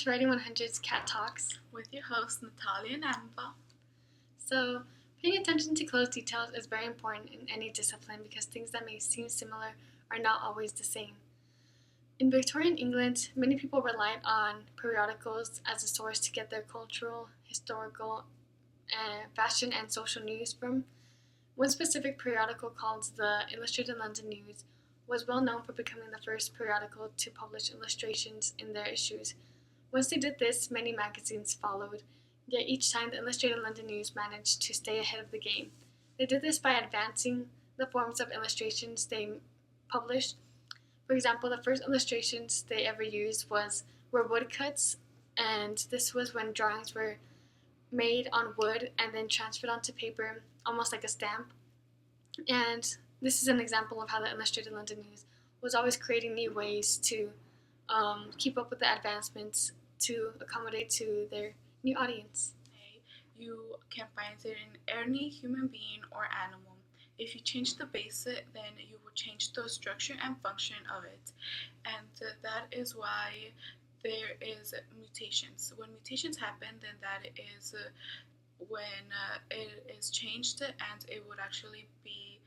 to Writing 100's Cat Talks with your hosts Natalia and Amabel. So, paying attention to close details is very important in any discipline because things that may seem similar are not always the same. In Victorian England, many people relied on periodicals as a source to get their cultural, historical, fashion, and social news from. One specific periodical called the Illustrated London News was well known for becoming the first periodical to publish illustrations in their issues. Once they did this, many magazines followed, yet each time the Illustrated London News managed to stay ahead of the game. They did this by advancing the forms of illustrations they published. For example, the first illustrations they ever used were woodcuts, and this was when drawings were made on wood and then transferred onto paper, almost like a stamp. And this is an example of how the Illustrated London News was always creating new ways to keep up with the advancements to accommodate to their new audience. You can find it in any human being or animal. If you change the basic, then you will change the structure and function of it. And that is why there is mutations. When mutations happen, then that is when it is changed and it would actually be,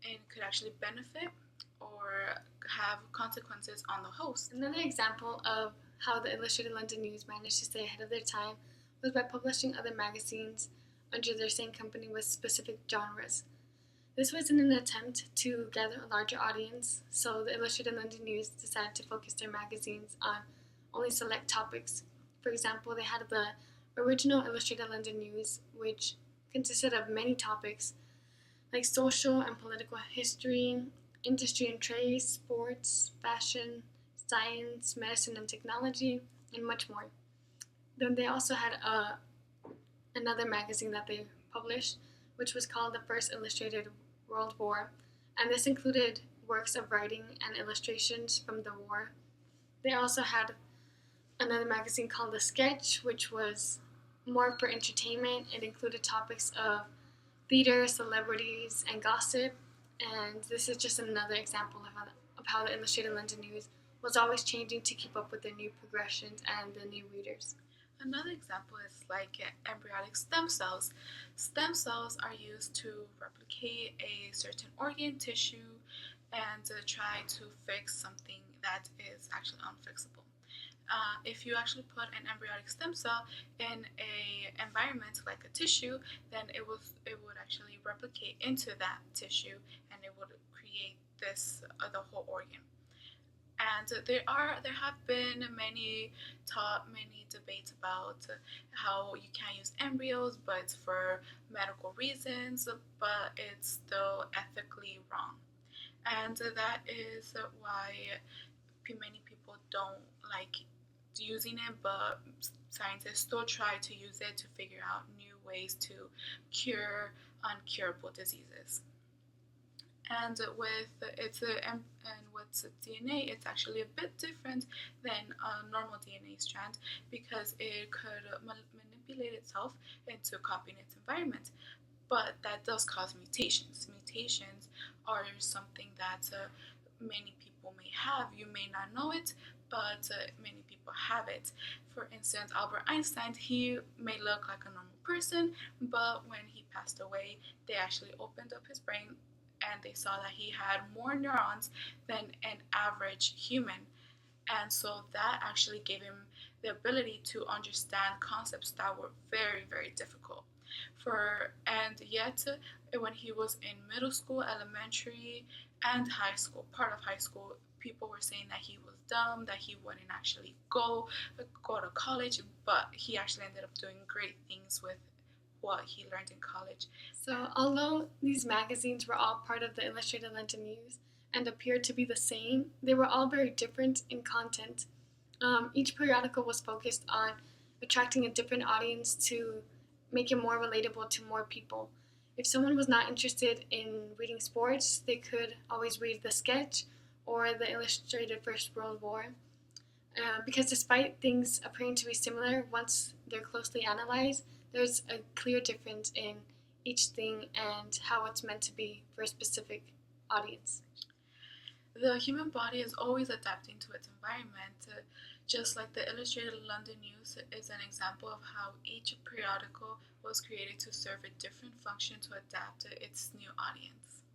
and could actually benefit or have consequences on the host. Another example of how the Illustrated London News managed to stay ahead of their time was by publishing other magazines under their same company with specific genres. This was in an attempt to gather a larger audience, so the Illustrated London News decided to focus their magazines on only select topics. For example, they had the original Illustrated London News, which consisted of many topics like social and political history, industry and trade, sports, fashion, science, medicine and technology, and much more. Then they also had another magazine that they published, which was called the First Illustrated World War, and this included works of writing and illustrations from the war. They also had another magazine called The Sketch, which was more for entertainment. It included topics of theater, celebrities, and gossip, and this is just another example of how the Illustrated London News was always changing to keep up with the new progressions and the new readers. Another example is like embryonic stem cells. Stem cells are used to replicate a certain organ, tissue, and try to fix something that is actually unfixable. If you actually put an embryonic stem cell in a environment like a tissue, then it would actually replicate into that tissue, and it would create the whole organ. And there have been many debates about how you can't use embryos, but for medical reasons, but it's still ethically wrong. And that is why many people don't like using it, but scientists still try to use it to figure out new ways to cure uncurable diseases. And with DNA, it's actually a bit different than a normal DNA strand because it could manipulate itself into copying its environment. But that does cause mutations. Mutations are something that many people may have. You may not know it, but many people have it. For instance, Albert Einstein, he may look like a normal person, but when he passed away, they actually opened up his brain and they saw that he had more neurons than an average human. And so that actually gave him the ability to understand concepts that were very, very difficult. And yet, when he was in middle school, elementary, and high school, part of high school, people were saying that he was dumb, that he wouldn't actually go to college, but he actually ended up doing great things with what he learned in college. So, although these magazines were all part of the Illustrated London News and appeared to be the same, they were all very different in content. Each periodical was focused on attracting a different audience to make it more relatable to more people. If someone was not interested in reading sports, they could always read The Sketch or the Illustrated First World War. Because despite things appearing to be similar, once they're closely analyzed, there's a clear difference in each thing and how it's meant to be for a specific audience. The human body is always adapting to its environment Just like the Illustrated London News is an example of how each periodical was created to serve a different function to adapt to its new audience.